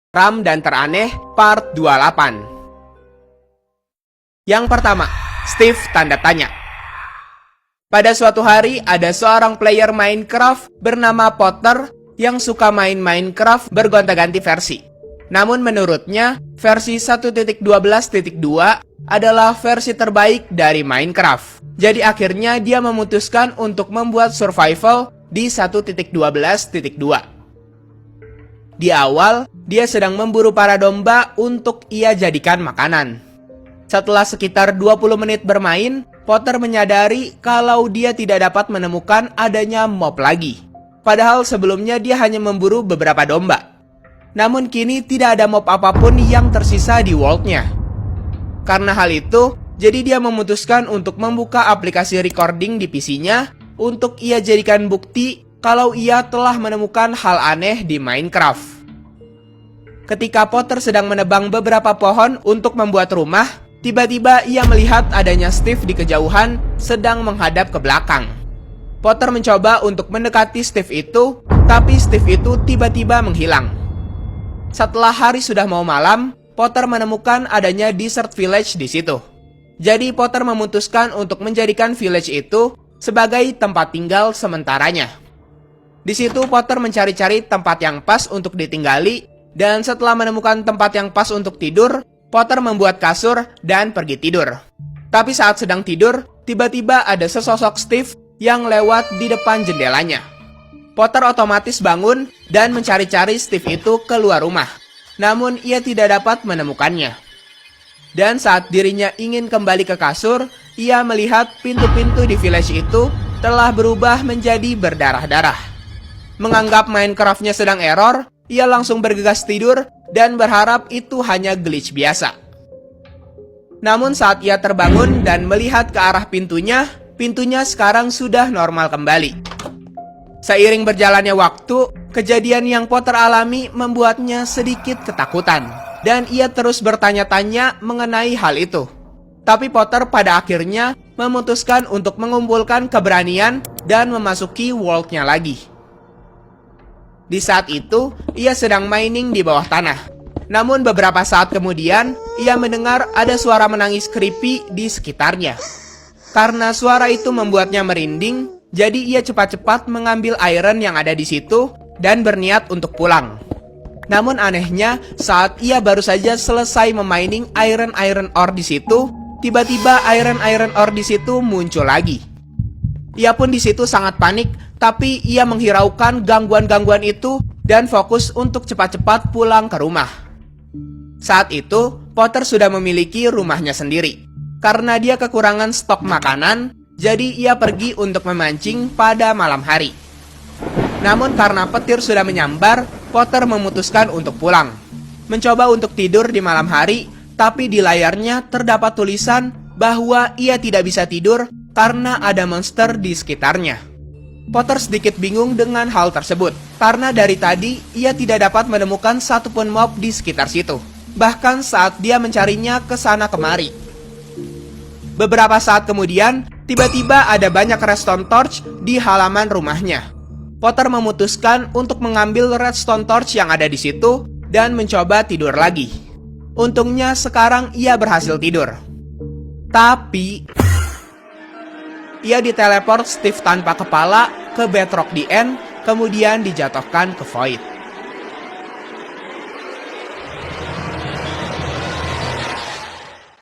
Seram dan teraneh part 28. Yang pertama, Steve tanda tanya. Pada suatu hari ada seorang player Minecraft bernama Potter yang suka main Minecraft bergonta-ganti versi. Namun menurutnya, versi 1.12.2 adalah versi terbaik dari Minecraft. Jadi akhirnya dia memutuskan untuk membuat survival di 1.12.2. Di awal, dia sedang memburu para domba untuk ia jadikan makanan. Setelah sekitar 20 menit bermain, Potter menyadari kalau dia tidak dapat menemukan adanya mob lagi. Padahal sebelumnya dia hanya memburu beberapa domba. Namun kini tidak ada mob apapun yang tersisa di world-nya. Karena hal itu, jadi dia memutuskan untuk membuka aplikasi recording di PC-nya untuk ia jadikan bukti kalau ia telah menemukan hal aneh di Minecraft. Ketika Potter sedang menebang beberapa pohon untuk membuat rumah, tiba-tiba ia melihat adanya Steve di kejauhan sedang menghadap ke belakang. Potter mencoba untuk mendekati Steve itu, tapi Steve itu tiba-tiba menghilang. Setelah hari sudah mau malam, Potter menemukan adanya desert village di situ. Jadi Potter memutuskan untuk menjadikan village itu sebagai tempat tinggal sementaranya. Di situ Potter mencari-cari tempat yang pas untuk ditinggali, dan setelah menemukan tempat yang pas untuk tidur, Potter membuat kasur dan pergi tidur. Tapi saat sedang tidur, tiba-tiba ada sesosok Steve yang lewat di depan jendelanya. Potter otomatis bangun dan mencari-cari Steve itu keluar rumah. Namun ia tidak dapat menemukannya. Dan saat dirinya ingin kembali ke kasur, ia melihat pintu-pintu di village itu telah berubah menjadi berdarah-darah. Menganggap Minecraft-nya sedang error, ia langsung bergegas tidur dan berharap itu hanya glitch biasa. Namun saat ia terbangun dan melihat ke arah pintunya sekarang sudah normal kembali. Seiring berjalannya waktu, kejadian yang Potter alami membuatnya sedikit ketakutan, dan ia terus bertanya-tanya mengenai hal itu. Tapi Potter pada akhirnya memutuskan untuk mengumpulkan keberanian dan memasuki world-nya lagi. Di saat itu, ia sedang mining di bawah tanah. Namun beberapa saat kemudian, ia mendengar ada suara menangis creepy di sekitarnya. Karena suara itu membuatnya merinding, jadi ia cepat-cepat mengambil iron yang ada di situ dan berniat untuk pulang. Namun anehnya, saat ia baru saja selesai memining iron ore di situ, tiba-tiba iron ore di situ muncul lagi. Ia pun di situ sangat panik, tapi ia menghiraukan gangguan-gangguan itu dan fokus untuk cepat-cepat pulang ke rumah. Saat itu, Potter sudah memiliki rumahnya sendiri. Karena dia kekurangan stok makanan, jadi ia pergi untuk memancing pada malam hari. Namun karena petir sudah menyambar, Potter memutuskan untuk pulang. Mencoba untuk tidur di malam hari, tapi di layarnya terdapat tulisan bahwa ia tidak bisa tidur karena ada monster di sekitarnya. Potter sedikit bingung dengan hal tersebut, karena dari tadi ia tidak dapat menemukan satupun mob di sekitar situ. Bahkan saat dia mencarinya ke sana kemari. Beberapa saat kemudian, tiba-tiba ada banyak redstone torch di halaman rumahnya. Potter memutuskan untuk mengambil redstone torch yang ada di situ dan mencoba tidur lagi. Untungnya sekarang ia berhasil tidur. Tapi ia diteleport Steve tanpa kepala ke bedrock di end, kemudian dijatuhkan ke void.